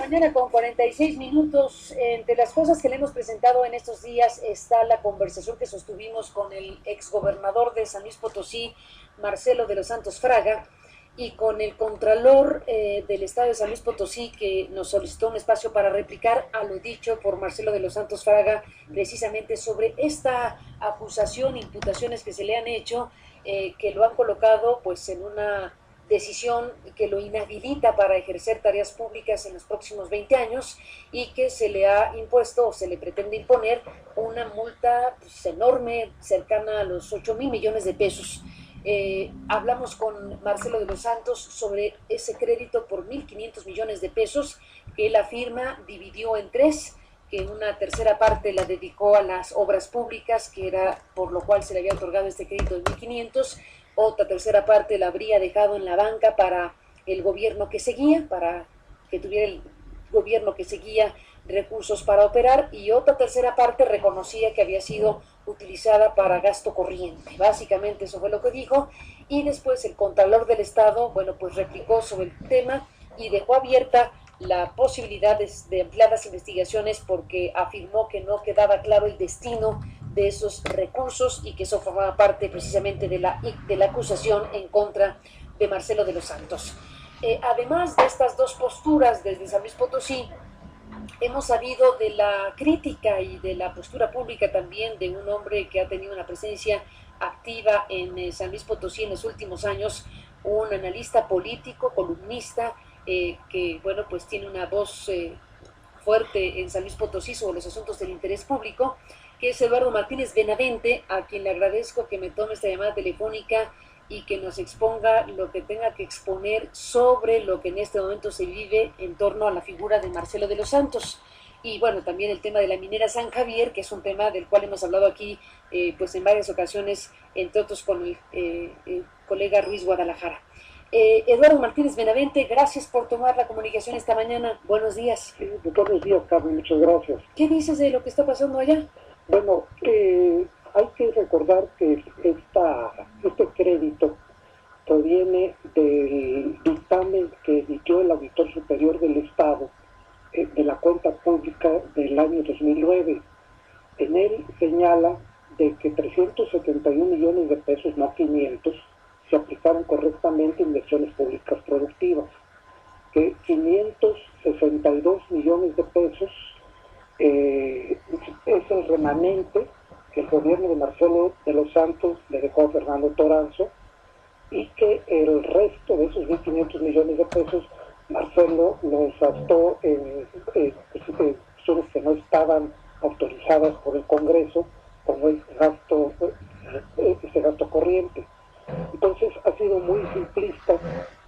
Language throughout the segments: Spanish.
mañana con 46 minutos. Entre las cosas que le hemos presentado en estos días está la conversación que sostuvimos con el exgobernador de San Luis Potosí, Marcelo de los Santos Fraga, y con el contralor del estado de San Luis Potosí, que nos solicitó un espacio para replicar a lo dicho por Marcelo de los Santos Fraga, precisamente sobre esta acusación, imputaciones que se le han hecho, que lo han colocado pues en una decisión que lo inhabilita para ejercer tareas públicas en los próximos 20 años y que se le ha impuesto o se le pretende imponer una multa pues, enorme, cercana a los 8,000 millones de pesos. Hablamos con Marcelo de los Santos sobre ese crédito por 1,500 millones de pesos que la firma dividió en tres, que una tercera parte la dedicó a las obras públicas, que era por lo cual se le había otorgado este crédito de 1,500. Otra tercera parte la habría dejado en la banca para el gobierno que seguía, para que tuviera el gobierno que seguía recursos para operar, y otra tercera parte reconocía que había sido utilizada para gasto corriente. Básicamente eso fue lo que dijo, y después el Contralor del Estado, bueno, pues replicó sobre el tema y dejó abierta la posibilidad de ampliadas investigaciones porque afirmó que no quedaba claro el destino de esos recursos y que eso formaba parte precisamente de la acusación en contra de Marcelo de los Santos. Además de estas dos posturas desde San Luis Potosí, hemos sabido de la crítica y de la postura pública también de un hombre que ha tenido una presencia activa en San Luis Potosí en los últimos años, un analista político, columnista, que bueno, pues tiene una voz fuerte en San Luis Potosí sobre los asuntos del interés público, que es Eduardo Martínez Benavente, a quien le agradezco que me tome esta llamada telefónica y que nos exponga lo que tenga que exponer sobre lo que en este momento se vive en torno a la figura de Marcelo de los Santos. Y bueno, también el tema de la minera San Javier, que es un tema del cual hemos hablado aquí pues en varias ocasiones, entre otros con el colega Ruiz Guadalajara. Eduardo Martínez Benavente, gracias por tomar la comunicación esta mañana. Buenos días. Sí, buenos días, Carmen, muchas gracias. ¿Qué dices de lo que está pasando allá? Bueno, hay que recordar que este crédito proviene del dictamen que emitió el Auditor Superior del Estado de la cuenta pública del año 2009. En él señala de que 371 millones de pesos, no 500, se aplicaron correctamente en inversiones públicas productivas, que 562 millones de pesos es el remanente que el gobierno de Marcelo de los Santos le dejó a Fernando Toranzo, y que el resto de esos 1,500 millones de pesos Marcelo los gastó en cuestiones que no estaban autorizadas por el Congreso, como el gasto corriente. Entonces ha sido muy simplista.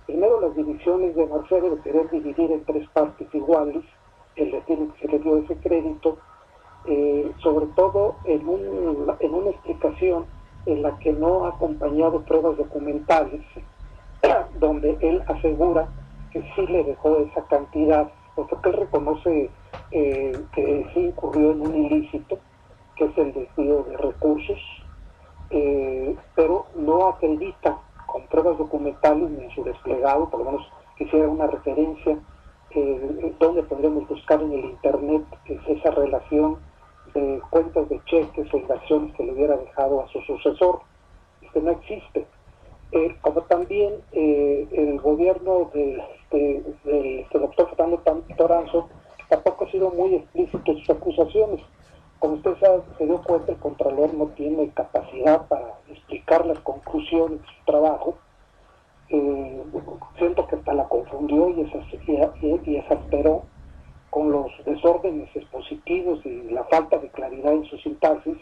Primero, las divisiones de Marcelo de querer dividir en tres partes iguales el destino que se le dio ese crédito, sobre todo en una explicación en la que no ha acompañado pruebas documentales, donde él asegura que sí le dejó esa cantidad, porque él reconoce que sí incurrió en un ilícito, que es el desvío de recursos, pero no acredita con pruebas documentales ni en su desplegado. Por lo menos quisiera una referencia donde podremos buscar en el internet esa relación de cuentas de cheques o inversiones que le hubiera dejado a su sucesor. No existe. Como también el gobierno del doctor Fernando Toranzo tampoco ha sido muy explícito en sus acusaciones. Como usted sabe, se dio cuenta, el Contralor no tiene capacidad para explicar las conclusiones de su trabajo. Siento que hasta la confundió y exasperó con los desórdenes expositivos y la falta de claridad en su sintaxis,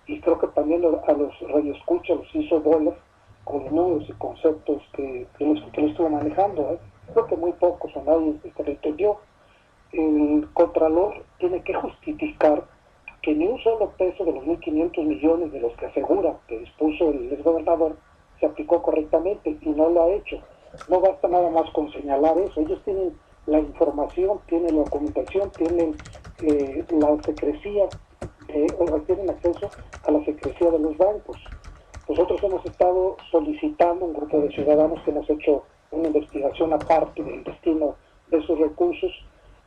y creo que también a los radioescuchas los hizo bolas con números y conceptos que lo estuvo manejando. Creo que muy pocos o nadie que lo entendió. El Contralor tiene que justificar que ni un solo peso de los 1,500 millones de los que asegura que dispuso el exgobernador se aplicó correctamente, y no lo ha hecho. No basta nada más con señalar eso. Ellos tienen la información, tienen la documentación, tienen la secrecía, tienen acceso a la secrecía de los bancos. Nosotros hemos estado solicitando, un grupo de ciudadanos que hemos hecho una investigación aparte del destino de esos recursos,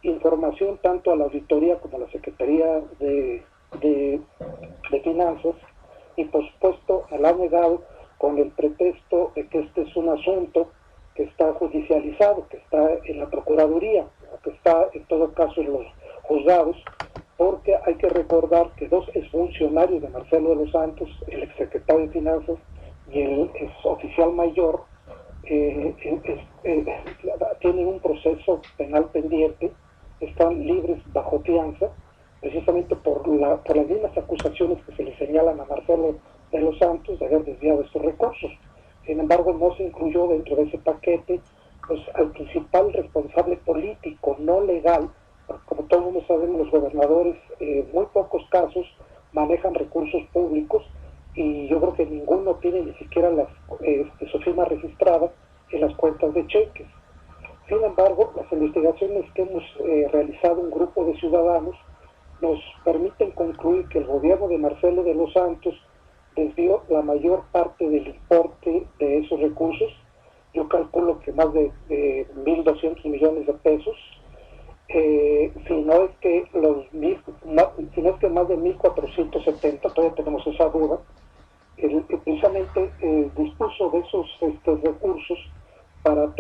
información tanto a la auditoría como a la Secretaría de Finanzas, y por supuesto la ha negado con el pretexto de que este es un asunto que está judicializado, que está en la Procuraduría, o que está en todo caso en los juzgados, porque hay que recordar que dos exfuncionarios de Marcelo de los Santos, el exsecretario de Finanzas y el exoficial mayor, tienen un proceso penal pendiente, están libres bajo fianza, precisamente por las mismas acusaciones que se le señalan a Marcelo de los Santos de haber desviado estos recursos. Sin embargo, no se incluyó dentro de ese paquete pues, al principal responsable político, no legal, porque como todos mundo sabemos, los gobernadores en muy pocos casos manejan recursos públicos, y yo creo que ninguno tiene ni siquiera su firma registrada en las cuentas de cheques. Sin embargo, las investigaciones que hemos realizado un grupo de ciudadanos nos permiten concluir que el gobierno de Marcelo de los Santos desvió la mayor parte del importe de esos recursos. Yo calculo que más de 1.200 millones de pesos, si no es que más de 1.470, todavía tenemos esa duda. Precisamente dispuso de esos recursos para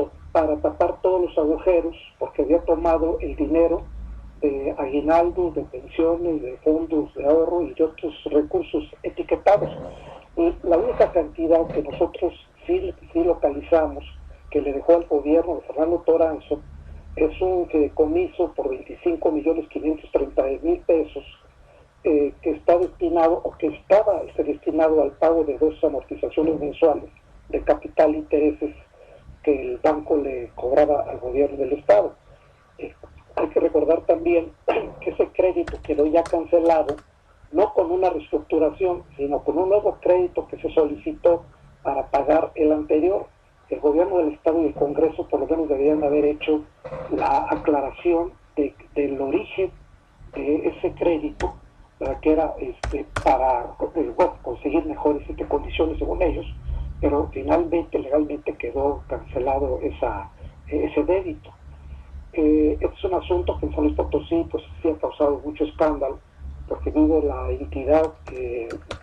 tapar todos los agujeros, porque había tomado el dinero de aguinaldos, de pensiones, de fondos de ahorro y de otros recursos etiquetados. Y la única cantidad que nosotros sí localizamos que le dejó al gobierno de Fernando Toranzo es un fideicomiso por 25.530.000 pesos, que está destinado, o que estaba destinado al pago de 2 amortizaciones mensuales de capital e intereses que el banco le cobraba al gobierno del Estado. Hay que recordar también que ese crédito quedó ya cancelado, no con una reestructuración, sino con un nuevo crédito que se solicitó para pagar el anterior. El gobierno del Estado y el Congreso por lo menos deberían haber hecho la aclaración del origen de ese crédito, que era para conseguir mejores condiciones según ellos, pero finalmente legalmente quedó cancelado ese débito. Este es un asunto que en San Luis Potosí pues sí ha causado mucho escándalo, porque vive la entidad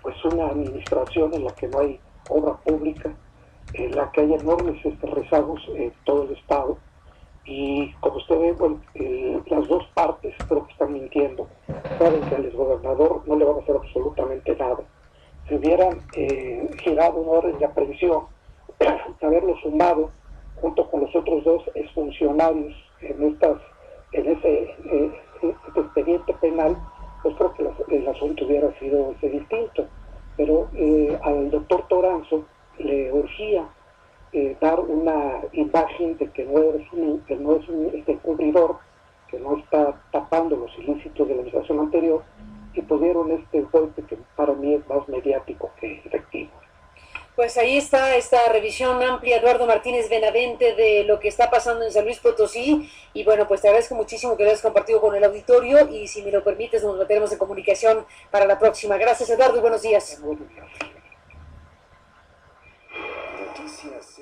pues una administración en la que no hay obra pública, en la que hay enormes rezagos en todo el estado, y como usted ve, bueno, las dos partes creo que están mintiendo. Saben que al exgobernador no le van a hacer absolutamente nada. Si hubieran girado una orden de aprehensión, haberlo sumado junto con los otros dos exfuncionarios en ese expediente penal, pues creo que el asunto hubiera sido distinto. Pero al doctor Toranzo le urgía dar una imagen de que no es un encubridor, que no está tapando los ilícitos de la administración anterior, y pudieron este golpe que para mí es más mediático que efectivo. Pues ahí está esta revisión amplia, Eduardo Martínez Benavente, de lo que está pasando en San Luis Potosí. Y bueno, pues te agradezco muchísimo que lo hayas compartido con el auditorio, y si me lo permites nos meteremos en comunicación para la próxima. Gracias, Eduardo, y buenos días. Buenos días. Noticias.